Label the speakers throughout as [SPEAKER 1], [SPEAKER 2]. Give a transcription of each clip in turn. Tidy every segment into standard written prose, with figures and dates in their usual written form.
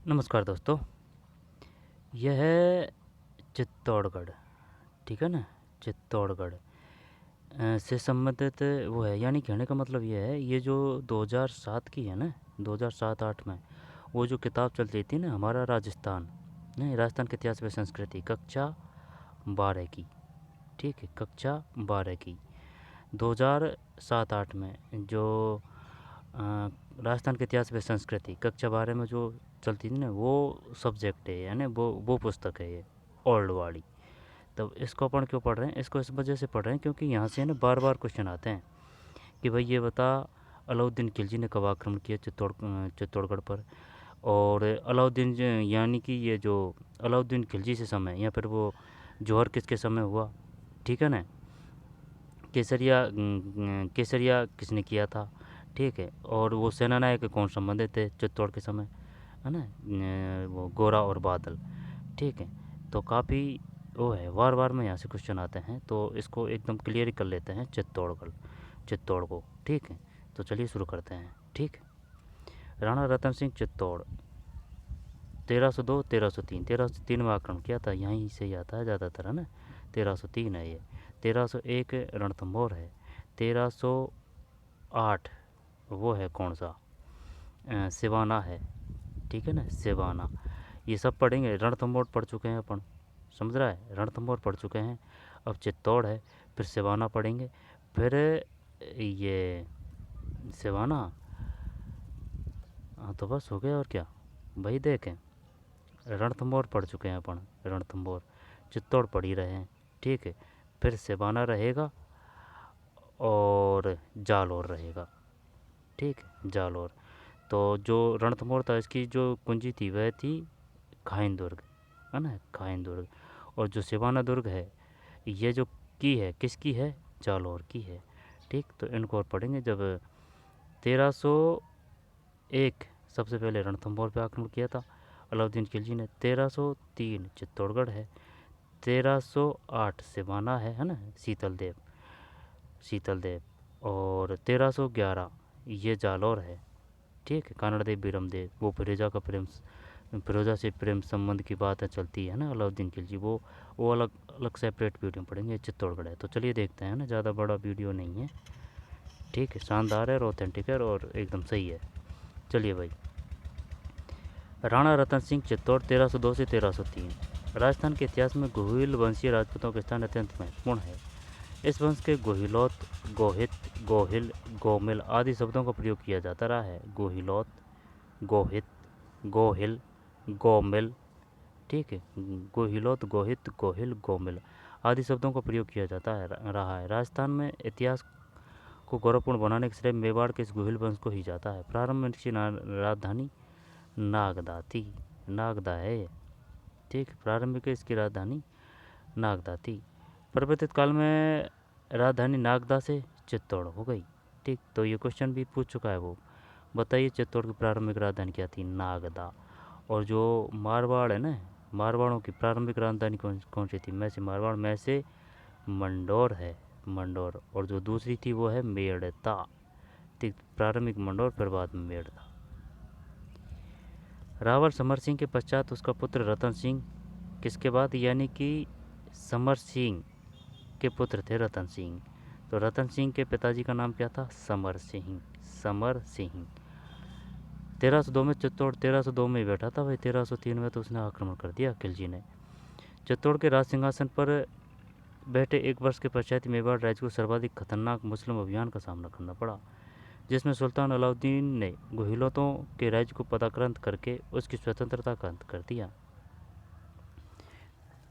[SPEAKER 1] नमस्कार दोस्तों। यह है चित्तौड़गढ़, ठीक है ना। चित्तौड़गढ़ से संबंधित वो है, यानी कहने का मतलब ये है, ये जो 2007 की है ना, 2007-8 में वो जो किताब चलती थी ना, हमारा राजस्थान, नहीं, राजस्थान के इतिहास व संस्कृति, कक्षा 12 की, ठीक है, कक्षा 12 की 2007-8 में जो राजस्थान के इतिहास व संस्कृति कक्षा 12 में जो चलती थी ना, वो सब्जेक्ट है, यानी वो पुस्तक है ये, ओल्ड वाली। तब इसको अपन क्यों पढ़ रहे हैं? इसको इस वजह से पढ़ रहे हैं क्योंकि यहाँ से ना बार बार क्वेश्चन आते हैं कि भाई ये बता, अलाउद्दीन खिलजी ने कब आक्रमण किया चित्तौड़गढ़ पर। और अलाउद्दीन यानी कि ये जो अलाउद्दीन खिलजी से समय, या फिर वो जौहर किसके समय हुआ, ठीक है ना। केसरिया किसने किया था, ठीक है। और वो सेनानायक कौन संबंधित थे चित्तौड़ के समय, है ना, वो गोरा और बादल, ठीक है। तो काफ़ी वो है, वार वार में यहाँ से क्वेश्चन आते हैं, तो इसको एकदम क्लियर कर लेते हैं चित्तौड़ को, ठीक है। तो चलिए शुरू करते हैं, ठीक है। राणा रतन सिंह चित्तौड़ 1302 1303, 1303 में आक्रमण किया था, यहीं से ही आता है ज़्यादातर, है ना। 1303 है ये। 1301 रणथंभौर है। 1308 वो है कौन सा, सिवाना है, ठीक है ना, सिवाना। ये सब पढ़ेंगे। रणथंभौर पढ़ चुके हैं अपन, समझ रहा है, रणथंभौर पढ़ चुके हैं। अब चित्तौड़ है, फिर सिवाना पढ़ेंगे, फिर ये सिवाना। हाँ तो बस हो गया, और क्या भाई। देखें, रणथंभौर पढ़ चुके हैं अपन, रणथंभौर, चित्तौड़ पढ़ ही रहे हैं, ठीक है। फिर सिवाना रहेगा और जालौर रहेगा, ठीक है, जालौर। तो जो रणथंभौर था, इसकी जो कुंजी थी वह थी खाइन दुर्ग, है ना, खाइन दुर्ग। और जो सिवाना दुर्ग है, ये जो की है, किसकी है, जालौर की है, ठीक। तो इनको और पढ़ेंगे। जब 1301 सबसे पहले रणथंभौर पे आक्रमण किया था अलाउद्दीन खिलजी ने। 1303 चित्तौड़गढ़ है। 1308 सिवाना है ना, शीतल देव। और 1311 ये जालौर है, ठीक है, कानड़ देव बीरम देव। वो फिरोजा से प्रेम संबंध की बात है, चलती है ना, अलाउद्दीन खिलजी, वो अलग अलग सेपरेट वीडियो पढ़ेंगे। चित्तौड़गढ़ है। तो चलिए देखते हैं ना, ज़्यादा बड़ा वीडियो नहीं है, ठीक है, शानदार है और ऑथेंटिक है और एकदम सही है। चलिए भाई, राणा रतन सिंह चित्तौड़ 1302 से 1303। राजस्थान के इतिहास में गोहिल वंशीय राजपूतों का स्थान अत्यंत महत्वपूर्ण है। इस वंश के गोहिलौत, गोहित, गोहिल, गोमिल आदि शब्दों का प्रयोग किया जाता रहा है। गोहिलौत, गोहित, गोहिल, गोमिल, ठीक है, गोहिलौत, गोहित, गोहिल, गोमिल आदि शब्दों का प्रयोग किया जाता है रहा है। राजस्थान में इतिहास को गौरवपूर्ण बनाने के श्रेय मेवाड़ के इस गोहिल वंश को ही जाता है। प्रारंभ में इसकी राजधानी नागदा थी, नागदा है ये, ठीक। प्रारंभिक इसकी राजधानी नागदा थी। परिवर्तित काल में राजधानी नागदा से चित्तौड़ हो गई, ठीक। तो ये क्वेश्चन भी पूछ चुका है वो। बताइए चित्तौड़ की प्रारंभिक राजधानी क्या थी, नागदा। और जो मारवाड़ है ना, मारवाड़ों की प्रारंभिक राजधानी कौन सी थी, मैं से मारवाड़ में से मंडौर है, मंडौर। और जो दूसरी थी वो है मेड़ता, ठीक। प्रारंभिक मंडौर, फिर बाद में मेड़ता। रावल समर सिंह के पश्चात उसका पुत्र रतन सिंह, किसके बाद, यानी कि समर सिंह के पुत्र थे रतन सिंह। तो रतन सिंह के पिताजी का नाम क्या था, समर सिंह, समर सिंह। 1302 में चित्तौड़, 1302 में ही बैठा था भाई, 1303 में तो उसने आक्रमण कर दिया खिलजी ने। चित्तौड़ के राज सिंहासन पर बैठे एक वर्ष के पश्चात मेवाड़ राज्य को सर्वाधिक खतरनाक मुस्लिम अभियान का सामना करना पड़ा, जिसमें सुल्तान अलाउद्दीन ने गोहिलों के राज्य को पदाक्रांत करके उसकी स्वतंत्रता का अंत कर दिया,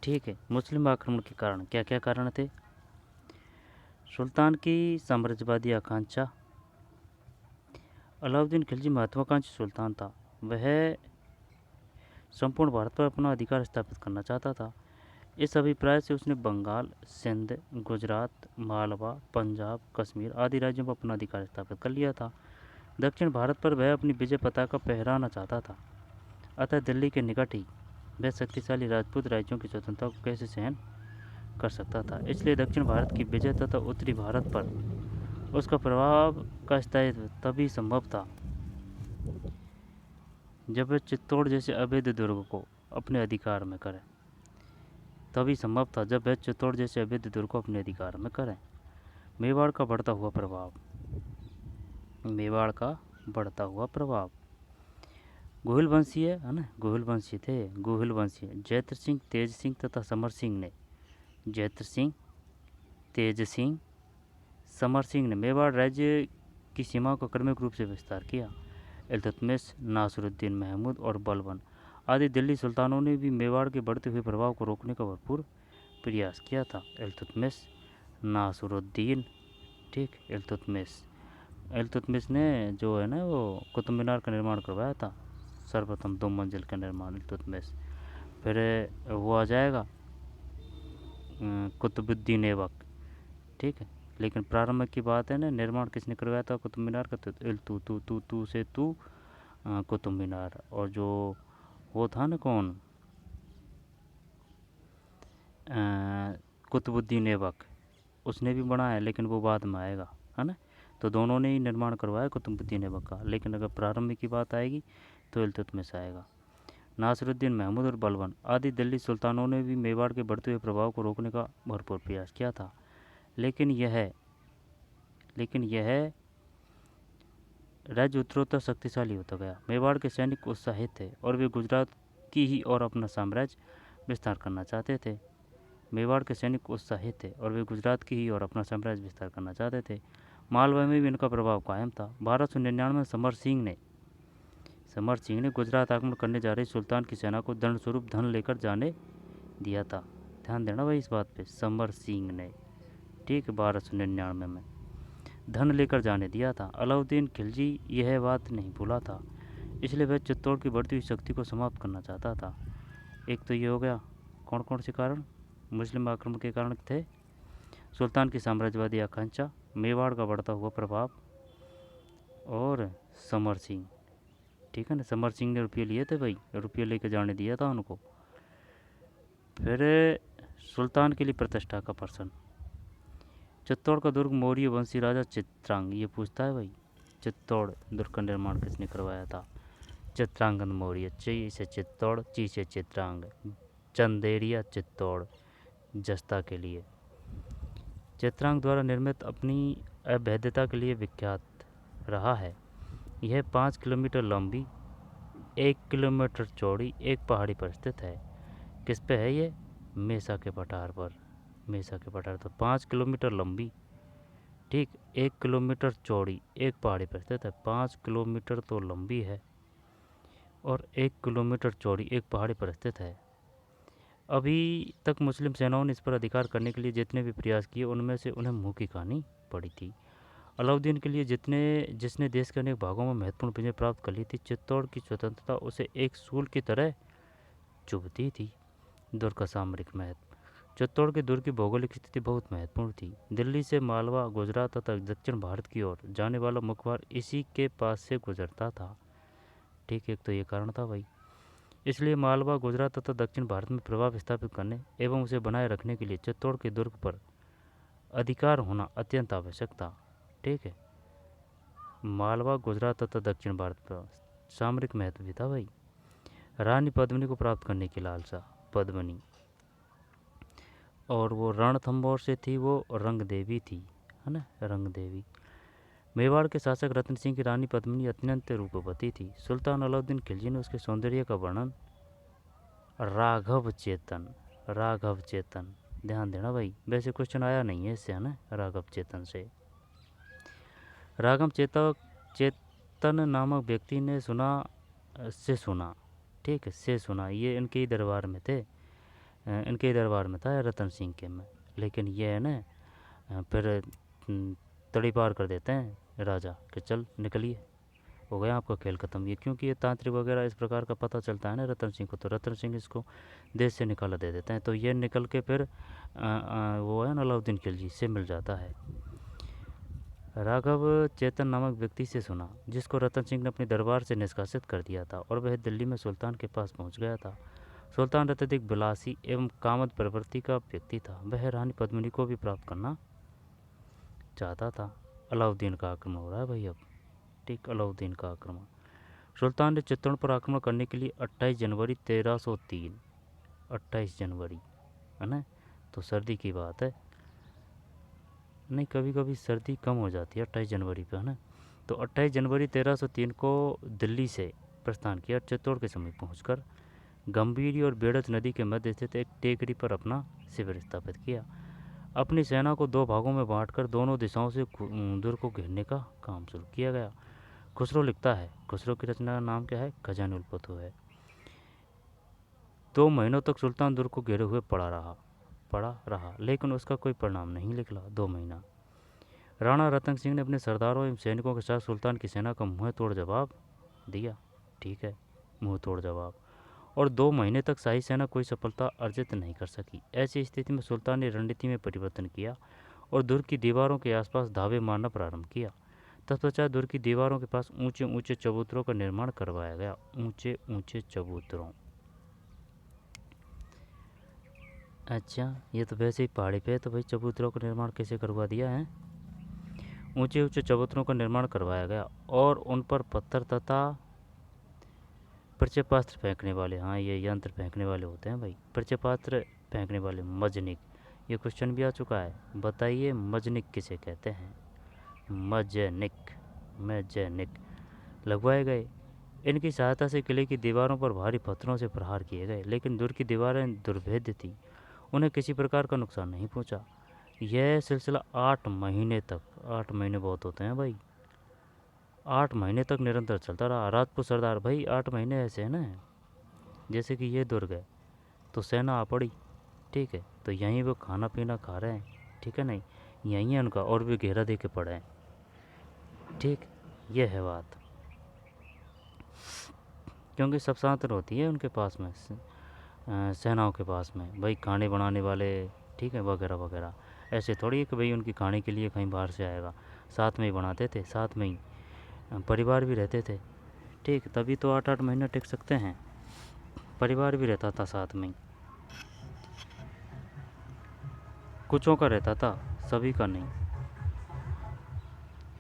[SPEAKER 1] ठीक है। मुस्लिम आक्रमण के कारण क्या क्या कारण थे? सुल्तान की साम्राज्यवादी आकांक्षा। अलाउद्दीन खिलजी महत्वाकांक्षी सुल्तान था। वह संपूर्ण भारत पर अपना अधिकार स्थापित करना चाहता था। इस अभिप्राय से उसने बंगाल, सिंध, गुजरात, मालवा, पंजाब, कश्मीर आदि राज्यों पर अपना अधिकार स्थापित कर लिया था। दक्षिण भारत पर वह अपनी विजय पताका फहराना चाहता था। अतः दिल्ली के निकट ही वह शक्तिशाली राजपूत राज्यों की स्वतंत्रता को कैसे सहन कर सकता था। इसलिए दक्षिण भारत की विजय तथा उत्तरी भारत पर उसका प्रभाव का स्थायित्व तभी संभव था जब वह चित्तौड़ जैसे अवैध दुर्ग को अपने अधिकार में करे, तभी संभव था जब वह चित्तौड़ जैसे अवैध दुर्ग को अपने अधिकार में करें। मेवाड़ का बढ़ता हुआ प्रभाव, मेवाड़ का बढ़ता हुआ प्रभाव। गोहिल वंशीय है ना, गोहिल वंशीय थे, गोहिल वंशीय जैत्र सिंह, तेज सिंह तथा समर सिंह ने, जैत्र सिंह, तेज सिंह, समर सिंह ने मेवाड़ राज्य की सीमाओं का क्रमिक रूप से विस्तार किया। इल्तुतमिश, नासिरुद्दीन महमूद और बलबन आदि दिल्ली सुल्तानों ने भी मेवाड़ के बढ़ते हुए प्रभाव को रोकने का भरपूर प्रयास किया था। इल्तुतमिश, नासिरुद्दीन, ठीक, इल्तुतमिश ने जो है ना वो कुतुब मीनार का निर्माण करवाया था, सर्वप्रथम 2 मंजिल का निर्माण इल्तुतमिश। फिर वो आ जाएगा कुतुबुद्दीन ऐबक, ठीक है। लेकिन प्रारंभ की बात है ना, निर्माण किसने करवाया था कुतुब मीनार का? तो तू से तू कुतुब मीनार। और जो वो था ना कौन, कुतुबुद्दीन ऐबक, उसने भी बनाया, लेकिन वो बाद में आएगा, है ना। तो दोनों ने ही निर्माण करवाया कुतुबुद्दीन ऐबक का, लेकिन अगर प्रारंभ की बात आएगी तो इल्तुतमिश आएगा। नासिरुद्दीन महमूद और बलबन आदि दिल्ली सुल्तानों ने भी मेवाड़ के बढ़ते हुए प्रभाव को रोकने का भरपूर प्रयास किया था, लेकिन यह राज्य उत्तरोत्तर शक्तिशाली होता गया। मेवाड़ के सैनिक उत्साहित थे और वे गुजरात की ही और अपना साम्राज्य विस्तार करना चाहते थे। मेवाड़ के सैनिक उत्साहित थे और वे गुजरात की ही और अपना साम्राज्य विस्तार करना चाहते थे। मालवा में भी इनका प्रभाव कायम था। 1299 में समर सिंह ने गुजरात आक्रमण करने जा रही सुल्तान की सेना को दंड स्वरूप धन लेकर जाने दिया था। ध्यान देना भाई इस बात पे, समर सिंह ने, ठीक, 1299 में धन लेकर जाने दिया था। अलाउद्दीन खिलजी यह बात नहीं भूला था, इसलिए वह चित्तौड़ की बढ़ती हुई शक्ति को समाप्त करना चाहता था। एक तो ये हो गया, कौन कौन से कारण? मुस्लिम आक्रमण के कारण थे, सुल्तान की साम्राज्यवादी आकांक्षा, मेवाड़ का बढ़ता हुआ प्रभाव और समर सिंह, ठीक है ना। समर सिंह ने रुपये लिए थे भाई, रुपये लेकर जाने दिया था उनको। फिर सुल्तान के लिए प्रतिष्ठा का प्रश्न। चित्तौड़ का दुर्ग मौर्य वंशी राजा चित्रांग, ये पूछता है भाई, चित्तौड़ दुर्ग का निर्माण किसने करवाया था? चित्रांगद मौर्य। ची से चित्तौड़, ची से चित्रांग, चंदेरिया चित्तौड़, जस्ता के लिए। चित्रांग द्वारा निर्मित अपनी अभेद्यता के लिए विख्यात रहा है। यह 5 किलोमीटर लंबी, 1 किलोमीटर चौड़ी एक पहाड़ी पर स्थित है। किस पे है ये? मेसा के पठार पर, मेसा के पठार। तो 5 किलोमीटर लंबी, ठीक, 1 किलोमीटर चौड़ी एक पहाड़ी पर स्थित है। 5 किलोमीटर तो लंबी है और 1 किलोमीटर चौड़ी एक पहाड़ी पर स्थित है। अभी तक मुस्लिम सेनाओं ने इस पर अधिकार करने के लिए जितने भी प्रयास किए, उनमें से उन्हें मुँह की खानी पड़ी थी। अलाउद्दीन के लिए जिसने देश के अनेक भागों में महत्वपूर्ण विजय प्राप्त कर ली थी, चित्तौड़ की स्वतंत्रता उसे एक सूल की तरह चुभती थी। दुर्ग का सामरिक महत्व। चित्तौड़ के दुर्ग की भौगोलिक स्थिति बहुत महत्वपूर्ण थी। दिल्ली से मालवा, गुजरात तथा दक्षिण भारत की ओर जाने वाला मुख्य मार्ग इसी के पास से गुजरता था, ठीक, एक तो ये कारण था भाई। इसलिए मालवा, गुजरात तथा दक्षिण भारत में प्रभाव स्थापित करने एवं उसे बनाए रखने के लिए चित्तौड़ के दुर्ग पर अधिकार होना अत्यंत आवश्यक था, ठीक है। मालवा, गुजरात तथा दक्षिण भारत पर सामरिक महत्व भी था भाई। रानी पद्मिनी को प्राप्त करने की लालसा, पद्मिनी, और वो रणथंभौर से थी, वो रंग देवी थी, है ना, रंग देवी। मेवाड़ के शासक रतन सिंह की रानी पद्मिनी अत्यंत रूपवती थी। सुल्तान अलाउद्दीन खिलजी ने उसके सौंदर्य का वर्णन राघव चेतन, ध्यान देना भाई, वैसे क्वेश्चन आया नहीं है इससे, है ना, राघव चेतन से। राघव चेतन नामक व्यक्ति ने सुना, ठीक है, से सुना, ये इनके ही दरबार में थे, इनके ही दरबार में था रतन सिंह के में। लेकिन ये है ना फिर तड़ी पार कर देते हैं राजा कि चल निकलिए, हो गया आपका खेल ख़त्म। ये क्योंकि ये तांत्रिक वगैरह इस प्रकार का पता चलता है ना रतन सिंह को, तो रतन सिंह इसको देश से निकाला दे देते हैं। तो ये निकल के फिर वो है ना अलाउद्दीन खिलजी से मिल जाता है। राघव चेतन नामक व्यक्ति से सुना, जिसको रतन सिंह ने अपने दरबार से निष्कासित कर दिया था और वह दिल्ली में सुल्तान के पास पहुंच गया था। सुल्तान अत्यधिक विलासी एवं कामद प्रवृत्ति का व्यक्ति था। वह रानी पद्मिनी को भी प्राप्त करना चाहता था। अलाउद्दीन का आक्रमण हो रहा है भाई अब, ठीक, अलाउद्दीन का आक्रमण। सुल्तान ने चित्तौड़ पर आक्रमण करने के लिए 28 जनवरी 1303, 28 जनवरी है ना, तो सर्दी की बात है, नहीं कभी कभी सर्दी कम हो जाती है 28 जनवरी पे, है ना। तो 28 जनवरी 1303 को दिल्ली से प्रस्थान किया, चित्तौड़ के समीप पहुंचकर गंभीरी और बेड़च नदी के मध्य स्थित एक टेकरी पर अपना शिविर स्थापित किया। अपनी सेना को दो भागों में बांटकर दोनों दिशाओं से दुर्ग को घेरने का काम शुरू किया गया। खुसरो लिखता है, खुसरो की रचना का नाम क्या है, खजानुल फतह है। 2 महीनों तक सुल्तान दुर्ग को घेरे हुए पड़ा रहा, लेकिन उसका कोई परिणाम नहीं निकला। 2 महीना राणा रतन सिंह ने अपने सरदारों एवं सैनिकों के साथ सुल्तान की सेना का मुंह तोड़ जवाब दिया, ठीक है, मुंह तोड़ जवाब, और 2 महीने तक शाही सेना कोई सफलता अर्जित नहीं कर सकी। ऐसी स्थिति में सुल्तान ने रणनीति में परिवर्तन किया और दुर्ग की दीवारों के आसपास धावे मारना प्रारंभ किया। तत्पश्चात दुर्ग की दीवारों के पास ऊंचे ऊंचे चबूतरों का निर्माण करवाया गया, ऊंचे ऊंचे चबूतरों। अच्छा, ये तो वैसे ही पहाड़ी पे है, तो भाई चबूतरों का निर्माण कैसे करवा दिया है। ऊंचे ऊंचे चबूतरों का निर्माण करवाया गया और उन पर पत्थर तथा प्रक्षेपास्त्र फेंकने वाले, हाँ ये यंत्र फेंकने वाले होते हैं भाई, प्रक्षेपास्त्र फेंकने वाले मजनिक, ये क्वेश्चन भी आ चुका है, बताइए मजनिक किसे कहते हैं। मजनिक लगवाए गए। इनकी सहायता से किले की दीवारों पर भारी पत्थरों से प्रहार किए गए, लेकिन दुर्ग की दीवारें दुर्भेद्य थीं, उन्हें किसी प्रकार का नुकसान नहीं पहुंचा। यह सिलसिला 8 महीने तक, 8 महीने बहुत होते हैं भाई, 8 महीने तक निरंतर चलता रहा। राजपूत सरदार भाई 8 महीने ऐसे है ना, जैसे कि ये दुर्ग है तो सेना आ पड़ी, ठीक है, तो यहीं वो खाना पीना खा रहे हैं, ठीक है, नहीं यहीं है उनका, और भी घेरा दे के पड़े हैं, ठीक, ये है बात, क्योंकि सब साधन होती है उनके पास में, सेनाओं के पास में भाई, खाने बनाने वाले, ठीक है, वगैरह वगैरह। ऐसे थोड़ी है कि भाई उनकी खाने के लिए कहीं बाहर से आएगा, साथ में ही बनाते थे, साथ में ही परिवार भी रहते थे, ठीक, तभी तो 8-8 महीने टिक सकते हैं, परिवार भी रहता था साथ में ही, कुछों का रहता था, सभी का नहीं,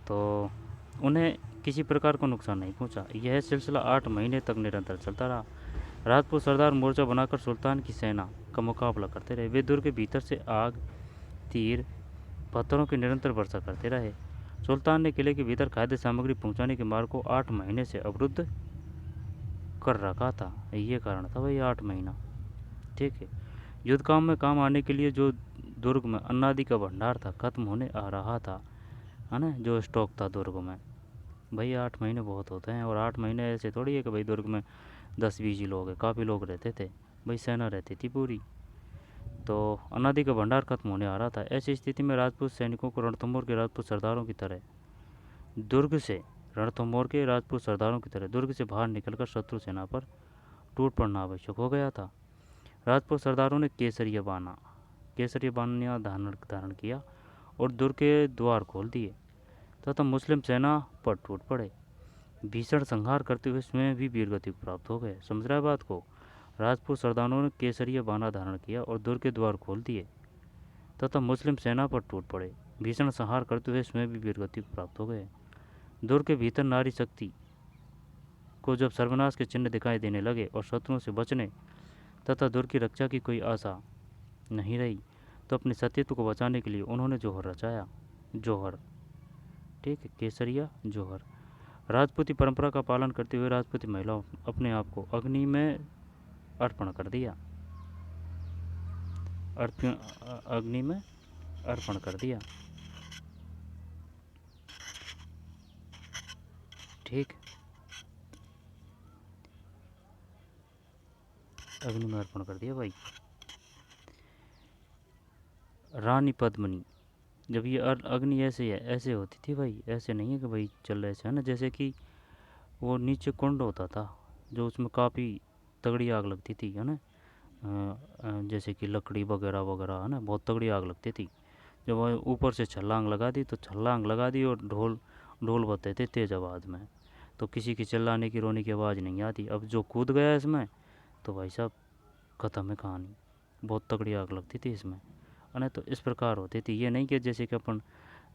[SPEAKER 1] तो उन्हें किसी प्रकार का नुकसान नहीं पहुंचा। यह सिलसिला 8 महीने तक निरंतर चलता रहा। राजपूत सरदार मोर्चा बनाकर सुल्तान की सेना का मुकाबला करते रहे। वे दुर्ग के भीतर से आग, तीर, पत्थरों की निरंतर वर्षा करते रहे। सुल्तान ने किले के भीतर खाद्य सामग्री पहुंचाने के मार्ग को 8 महीने से अवरुद्ध कर रखा था। ये कारण था भाई 8 महीना, ठीक है। युद्ध काम में काम आने के लिए जो दुर्ग में अन्नादि का भंडार था, खत्म होने आ रहा था, है ना, जो स्टॉक था दुर्ग में, भाई 8 महीने बहुत होते हैं। और 8 महीने ऐसे थोड़ी है कि भाई दुर्ग में 10-20 ही लोग हैं, काफ़ी लोग रहते थे भाई, सेना रहती थी पूरी, तो अनादि का भंडार खत्म होने आ रहा था। ऐसी स्थिति में राजपूत सैनिकों को रणथंभौर के राजपूत सरदारों की तरह दुर्ग से रणथंभौर के राजपूत सरदारों की तरह दुर्ग से बाहर निकलकर शत्रु सेना पर टूट पड़ना आवश्यक हो गया था। राजपूत सरदारों ने केसरिया बाना धारण किया और दुर्ग के द्वार खोल दिए तथा मुस्लिम सेना पर टूट पड़े। भीषण संहार करते हुए स्वयं भी वीरगति प्राप्त हो गए। समझ रहा है बात को। राजपूत सरदारों ने केसरिया बाना धारण किया और दुर्ग के द्वार खोल दिए तथा मुस्लिम सेना पर टूट पड़े। भीषण संहार करते हुए स्वयं भी वीरगति प्राप्त हो गए। दुर्ग के भीतर नारी शक्ति को जब सर्वनाश के चिन्ह दिखाई देने लगे और शत्रुओं से बचने तथा दुर्ग की रक्षा की कोई आशा नहीं रही, तो अपने सतीत्व को बचाने के लिए उन्होंने जौहर रचाया। जौहर, ठीक है, केसरिया जौहर। राजपूती परंपरा का पालन करते हुए राजपूती महिलाओं अपने आप को अग्नि में अर्पण कर दिया, अग्नि में अर्पण कर दिया, ठीक, अग्नि में अर्पण कर दिया भाई। रानी पद्मिनी, जब ये अग्नि ऐसे होती थी भाई, ऐसे नहीं है कि भाई चल रहे ऐसे, है ना, जैसे कि वो नीचे कुंड होता था जो उसमें काफ़ी तगड़ी आग लगती थी, है ना, जैसे कि लकड़ी वगैरह वगैरह, है ना, बहुत तगड़ी आग लगती थी। जब वो ऊपर से छलांग लगा दी तो छलांग लगा दी और ढोल ढोल बजते थे तेज़ आवाज़ में, तो किसी की चिल्लाने की रोने की आवाज़ नहीं आती। अब जो कूद गया इसमें तो भाई साहब ख़त्म है कहानी, बहुत तगड़ी आग लगती थी इसमें, है ना। तो इस प्रकार होती थी, ये नहीं कि जैसे कि अपन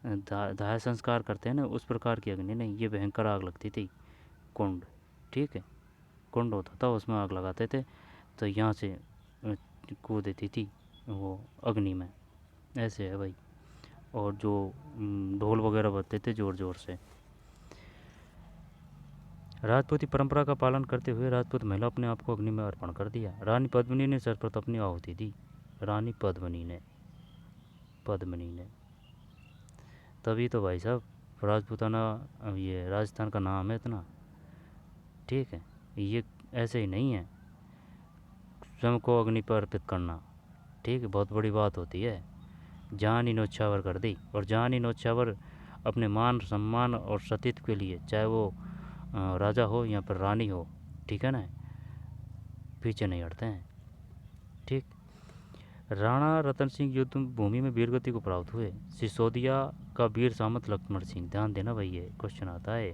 [SPEAKER 1] दाह संस्कार करते हैं ना, उस प्रकार की अग्नि नहीं, ये भयंकर आग लगती थी कुंड, ठीक है, कुंड होता था, उसमें आग लगाते थे, तो यहाँ से कूद देती थी वो अग्नि में। ऐसे है भाई। और जो ढोल वगैरह बजते थे ज़ोर ज़ोर से। राजपूती परंपरा का पालन करते हुए राजपूत महिला अपने आप को अग्नि में अर्पण कर दिया। रानी पद्मिनी ने सर्वप्रथम अपनी आहुति दी। रानी पद्मिनी ने तभी तो भाई साहब राजपूताना ये राजस्थान का नाम है इतना। ठीक है, ये ऐसे ही नहीं है स्वयं को अग्नि पर अर्पित करना। ठीक है, बहुत बड़ी बात होती है। जान ही न्योछावर कर दी, और जान ही न्योछावर अपने मान सम्मान और सतीत्व के लिए, चाहे वो राजा हो या फिर रानी हो, ठीक है ना, पीछे नहीं हटते हैं। ठीक। राणा रतन सिंह युद्ध भूमि में वीरगति को प्राप्त हुए। सिसोदिया का वीर सामंत लक्ष्मण सिंह, ध्यान देना भाई, ये क्वेश्चन आता है।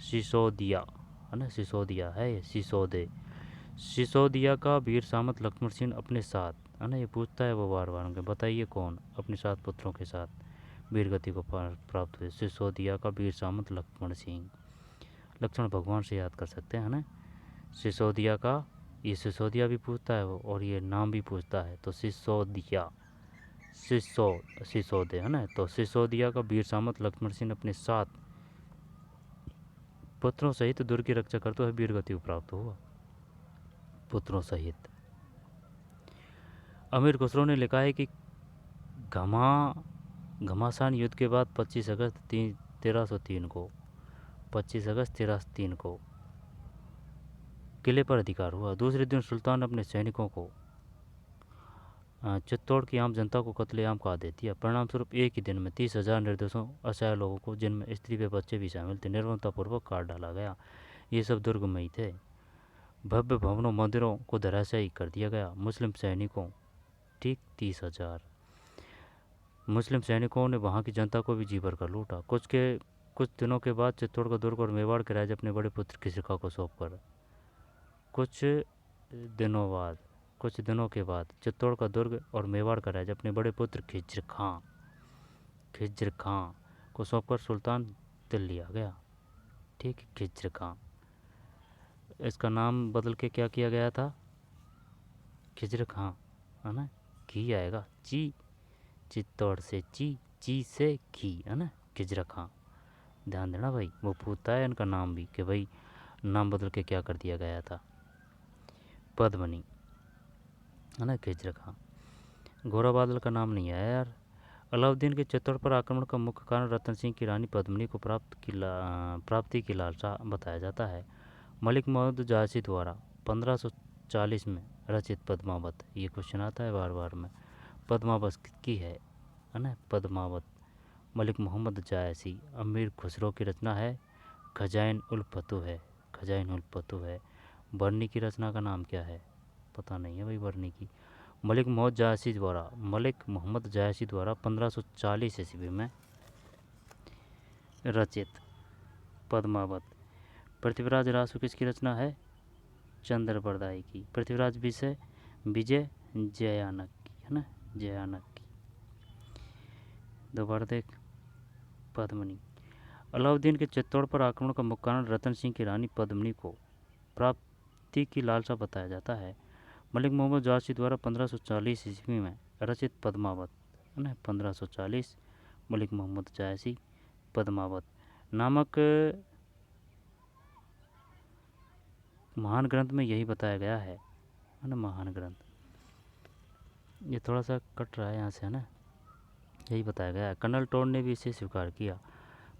[SPEAKER 1] सिसोदिया है ना, सिसोदिया है ये, सिसोदिया का वीर सामंत लक्ष्मण सिंह अपने साथ, है ना, ये पूछता है वो बार बार, बताइए कौन अपने 7 पुत्रों के साथ वीरगति को प्राप्त हुए। सिसोदिया का वीर सामंत लक्ष्मण सिंह, लक्ष्मण भगवान से याद कर सकते हैं ना। सिसोदिया का, ये सिसोदिया भी पूछता है वो, और ये नाम भी पूछता है, तो सिसोदिया, सिसोदे है ना। तो सिसोदिया का वीर सामंत लक्ष्मण सिंह अपने 7 पुत्रों सहित दुर्ग की रक्षा करते हुए वीरगति को प्राप्त हुआ, पुत्रों सहित। अमीर खुसरो ने लिखा है कि घमासान युद्ध के बाद 25 अगस्त 1303 को 25 अगस्त 1303 को किले पर अधिकार हुआ। दूसरे दिन सुल्तान ने अपने सैनिकों को चित्तौड़ की आम जनता को कत्लेआम का आदेश दिया। परिणाम स्वरूप एक ही दिन में 30,000 निर्दोषों असहाय लोगों को, जिनमें स्त्री व बच्चे भी शामिल थे, निर्ममतापूर्वक काट डाला गया। ये सब दुर्ग में ही थे। भव्य भवनों मंदिरों को धराशायी कर दिया गया। मुस्लिम सैनिकों, ठीक 30,000 मुस्लिम सैनिकों ने वहाँ की जनता को भी जी भर कर लूटा। कुछ दिनों के बाद चित्तौड़ का दुर्ग और मेवाड़ के राजा अपने बड़े पुत्र खिजरखा को सौंपकर कुछ दिनों के बाद चित्तौड़ का दुर्ग और मेवाड़ का राजा अपने बड़े पुत्र खिज्र खां को सौंपकर सुल्तान दिल्ली लिया गया। ठीक, खिज्र खां। इसका नाम बदल के क्या किया गया था? खिज्र खां, है ना, घी आएगा, ची, चित्तौड़ से ची से घी, है ना, खिज्र खां। ध्यान देना भाई, वो पूछता है इनका नाम भी कि भाई नाम बदल के क्या कर दिया गया था। पद्मनी, है ना, खिज्र खां। घोड़ा बादल का नाम नहीं है यार। अलाउद्दीन के चित्तौड़ पर आक्रमण का मुख्य कारण रतन सिंह की रानी पद्मिनी को प्राप्ति की लालसा बताया जाता है। मलिक मोहम्मद जायसी द्वारा 1540 में रचित पद्मावत, ये क्वेश्चन आता है बार बार में, पद्मावत की है ना, पद्मावत मलिक मोहम्मद जायसी अमीर खुसरो की रचना है। खजाइन उल फतूह है। बर्नी की रचना का नाम क्या है? पता नहीं है भाई बर्नी की। मलिक मोहम्मद जायसी द्वारा 1540 ईस्वी में रचित पद्मावत। पृथ्वीराज रासो किसकी रचना है? चंद्रबरदाई की। पृथ्वीराज विजय जयानक की, है ना, जयानक की। दोबारा देख, पद्मिनी। अलाउद्दीन के चित्तौड़ पर आक्रमण का मुख्य कारण रतन सिंह की रानी पद्मिनी को प्राप्ति की लालसा बताया जाता है। मलिक मोहम्मद जायसी द्वारा 1540 ईस्वी में रचित पद्मावत, है ना, 1540, मलिक मोहम्मद जायसी, पद्मावत नामक महान ग्रंथ में यही बताया गया है ना, महान ग्रंथ। ये थोड़ा सा कट रहा है यहाँ से, है ना, यही बताया गया है। कर्नल टोड ने भी इसे स्वीकार किया।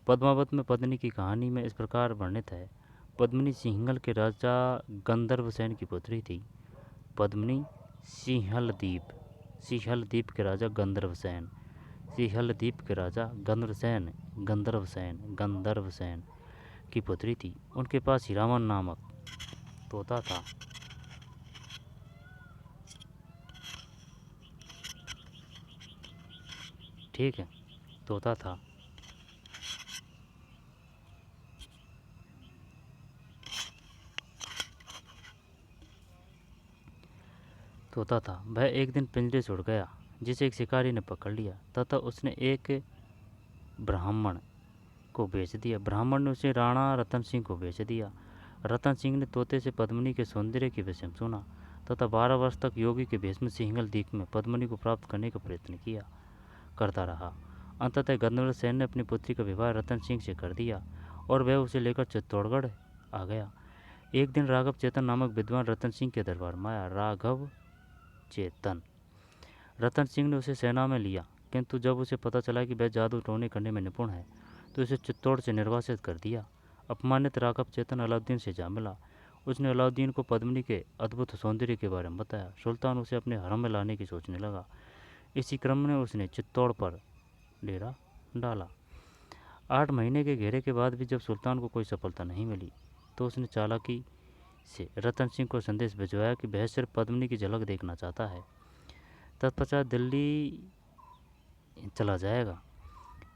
[SPEAKER 1] पद्मावत में पद्मिनी की कहानी में इस प्रकार वर्णित है। पद्मिनी सिंहल के राजा गंधर्वसेन की पुत्री थी। पद्मिनी सिंहलदीप के राजा गंधर्वसेन की पुत्री थी। उनके पास हीरामन नामक तोता था। ठीक है, तोता था। वह एक दिन पिंजरे से उड़ गया, जिसे एक शिकारी ने पकड़ लिया तथा उसने एक ब्राह्मण को बेच दिया। ब्राह्मण ने उसे राणा रतन सिंह को बेच दिया। रतन सिंह ने तोते से पद्मिनी के सौंदर्य के विषय में सुना तथा 12 वर्ष तक योगी के भेष में सिंहल द्वीप में पद्मिनी को प्राप्त करने का प्रयत्न करता रहा। अंततः गंधर्व सेन ने अपनी पुत्री का विवाह रतन सिंह से कर दिया और वह उसे लेकर चित्तौड़गढ़ आ गया। एक दिन राघव चेतन नामक विद्वान रतन सिंह के दरबार में आया। राघव चेतन रतन सिंह ने उसे सेना में लिया, किंतु जब उसे पता चला कि वह जादू टोने करने में निपुण है तो उसे चित्तौड़ से निर्वासित कर दिया। अपमानित राघव चेतन अलाउद्दीन से जा मिला। उसने अलाउद्दीन को पद्मिनी के अद्भुत सौंदर्य के बारे में बताया। सुल्तान उसे अपने हरम में लाने की सोचने लगा। इसी क्रम में उसने चित्तौड़ पर डेरा डाला। 8 महीने के घेरे के बाद भी जब सुल्तान को कोई सफलता नहीं मिली तो उसने चालाकी से रतन सिंह को संदेश भिजवाया कि वह सिर्फ पद्मिनी की झलक देखना चाहता है। तत्पश्चात दिल्ली चला जाएगा।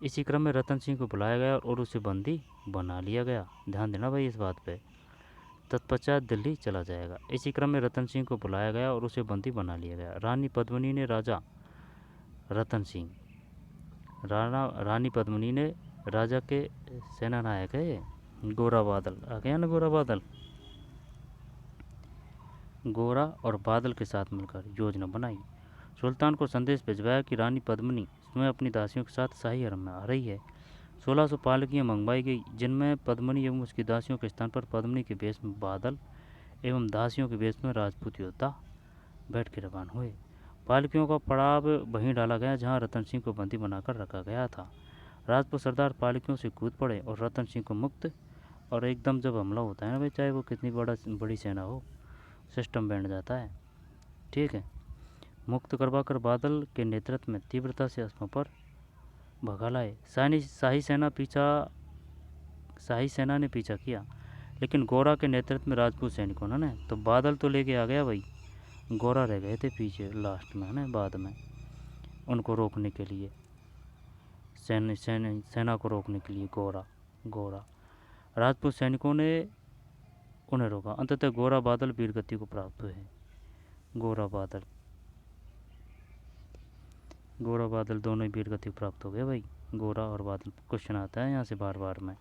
[SPEAKER 1] इसी क्रम में रतन सिंह को बुलाया गया और उसे बंदी बना लिया गया। ध्यान देना भाई इस बात पे। तत्पश्चात दिल्ली चला जाएगा। इसी क्रम में रतन सिंह को बुलाया गया और उसे बंदी बना लिया गया। रानी पद्मिनी ने रानी पद्मिनी ने राजा के सेनानायक है गोरा बादल आ गया ना, गोरा और बादल के साथ मिलकर योजना बनाई। सुल्तान को संदेश भिजवाया कि रानी पद्मिनी स्वयं अपनी दासियों के साथ शाही हरम में आ रही है। 1600 पालकियाँ मंगवाई गई, जिनमें पद्मिनी एवं उसकी दासियों के स्थान पर पद्मिनी के वेश में बादल एवं दासियों के वेश में राजपूत योद्धा बैठ के रवाना हुए। पालकियों का पड़ाव वहीं डाला गया जहां रतन सिंह को बंदी बनाकर रखा गया था। राजपूत सरदार पालकियों से कूद पड़े और रतन सिंह को मुक्त, और एकदम जब हमला होता है ना भाई, चाहे वो कितनी बड़ी सेना हो, सिस्टम बैठ जाता है। ठीक है, मुक्त करवाकर बादल के नेतृत्व में तीव्रता से अस्मों पर भगा लाए। शाही सेना ने पीछा किया, लेकिन गोरा के नेतृत्व में राजपूत सैनिकों ने तो बादल तो लेके आ गया भाई, गोरा रह गए थे पीछे लास्ट में, है ना, बाद में उनको रोकने के लिए, सेना को रोकने के लिए गोरा राजपूत सैनिकों ने उन्हें रोका। अंततः गोरा बादल वीरगति को प्राप्त हुए। गोरा बादल दोनों ही वीरगति प्राप्त हो गए भाई, गोरा और बादल। क्वेश्चन आता है यहाँ से बार बार में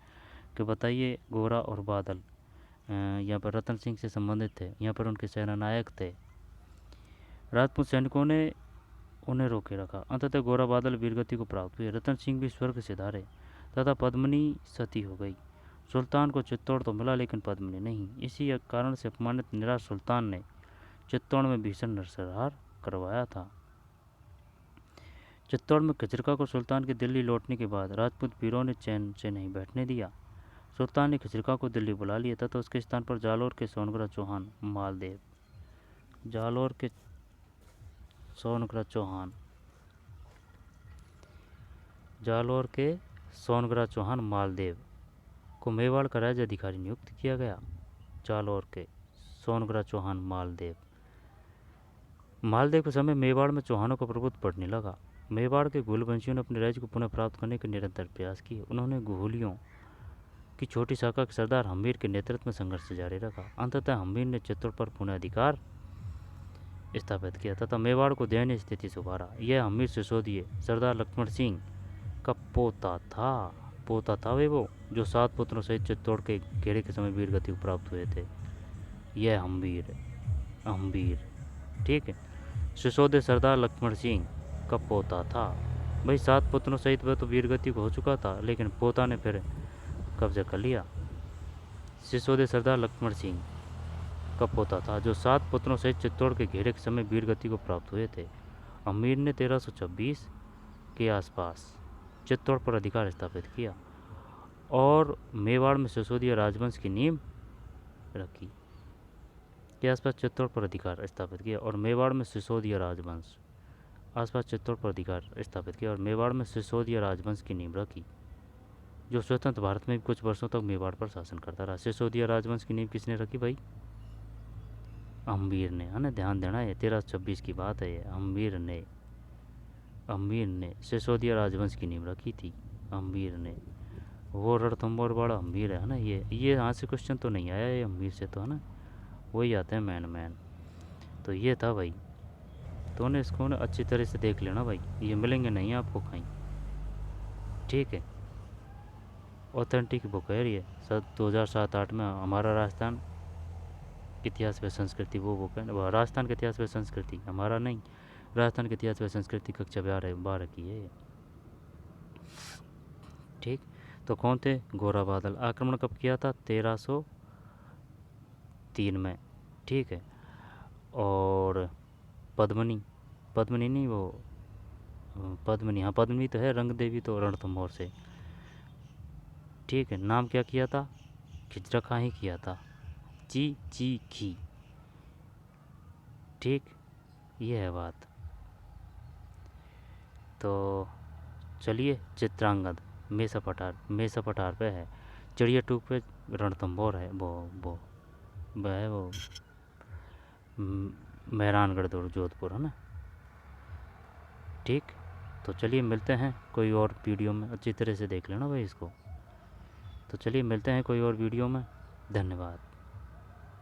[SPEAKER 1] कि बताइए गोरा और बादल यहाँ पर रतन सिंह से संबंधित थे, यहाँ पर उनके सेनानायक थे। राजपूत सैनिकों ने उन्हें रोके रखा। अंततः गोरा बादल वीरगति को प्राप्त हुए। रतन सिंह भी स्वर्ग से धारे तथा पद्मिनी सती हो गई। सुल्तान को चित्तौड़ तो मिला लेकिन पद्मिनी नहीं। इसी कारण से अपमानित निराश सुल्तान ने चित्तौड़ में भीषण नरसंहार करवाया था। चित्तौड़ में खिजरका को सुल्तान के दिल्ली लौटने के बाद राजपूत वीरों ने चैन से नहीं बैठने दिया। सुल्तान ने खिजरका को दिल्ली बुला लिया तथा उसके स्थान पर जालौर के सोनग्रा चौहान मालदेव को मेवाड़ का राज्य अधिकारी नियुक्त किया गया। जालौर के सोनग्रा चौहान मालदेव के समय मेवाड़ में चौहानों का प्रभुत्व बढ़ने लगा। मेवाड़ के घुलवंशियों ने अपने राज्य को पुनः प्राप्त करने के निरंतर प्रयास किए। उन्होंने घुलियों की छोटी शाखा के सरदार हम्मीर के नेतृत्व में संघर्ष जारी रखा। अंततः हम्मीर ने चित्तौड़ पर पुनः अधिकार स्थापित किया तथा मेवाड़ को दयनीय स्थिति से उबारा। यह हम्मीर सिसोदिए सरदार लक्ष्मण सिंह का पोता था वे वो जो 7 पुत्रों सहित चित्तौड़ के घेरे के समय वीरगति को प्राप्त हुए थे। यह हम्मीर ठीक है, सिसोदिए सरदार लक्ष्मण सिंह का पोता था भाई। 7 पुत्रों सहित वह तो वीरगति को हो चुका था, लेकिन पोता ने फिर कब्जा कर लिया। सिसोदिए सरदार लक्ष्मण सिंह का पोता था जो 7 पुत्रों सहित चित्तौड़ के घेरे के समय वीरगति को प्राप्त हुए थे। हम्मीर ने 1326 के आसपास चित्तौड़ पर अधिकार स्थापित किया और मेवाड़ में सिसोदिया राजवंश की नींव रखी। के आसपास चित्तौड़ पर अधिकार स्थापित किया और मेवाड़ में सिसोदिया राजवंश की नींव रखी, जो स्वतंत्र भारत में कुछ वर्षों तक मेवाड़ पर शासन करता रहा। सिसोदिया राजवंश की नींव किसने रखी भाई? हम्मीर ने, है ना, ध्यान देना है, 1326 की बात है ये। हम्मीर ने सिसोदिया राजवंश की नींव रखी थी। हम्मीर ने, वो रणथंभौर वाला हम्मीर है ना, ये यहाँ से क्वेश्चन तो नहीं आया ये हम्मीर से, तो है ना, वही आते हैं मैन। तो ये था भाई, तो ने इसको ना अच्छी तरह से देख लेना भाई, ये मिलेंगे नहीं आपको कहीं, ठीक है। ऑथेंटिक बुक है ये, 2007-8 में। हमारा राजस्थान इतिहास व संस्कृति वो बुक है, वो राजस्थान का इतिहास व संस्कृति, हमारा नहीं, राजस्थान के इतिहास व संस्कृति कक्षा 12 की है ये। ठीक। तो कौन थे? गोरा बादल। आक्रमण कब किया था? 1303 में। ठीक है। और पद्मनी, पद्मनी नहीं वो पद्मनी, हाँ पद्मनी तो है, रंग देवी तो रणथंभौर से। ठीक है। नाम क्या किया था? खिजरा खां ही किया था, ची ची खी। ठीक, ये है बात। तो चलिए, चित्रांगद मेसा पठार, मेसा पठार पे है। चिड़िया टूक पे रणथंभौर है, वो है वो मेहरानगढ़ जोधपुर है ना। ठीक। तो चलिए मिलते हैं कोई और वीडियो में, अच्छी तरह से देख लेना भाई इसको। तो चलिए मिलते हैं कोई और वीडियो में। धन्यवाद।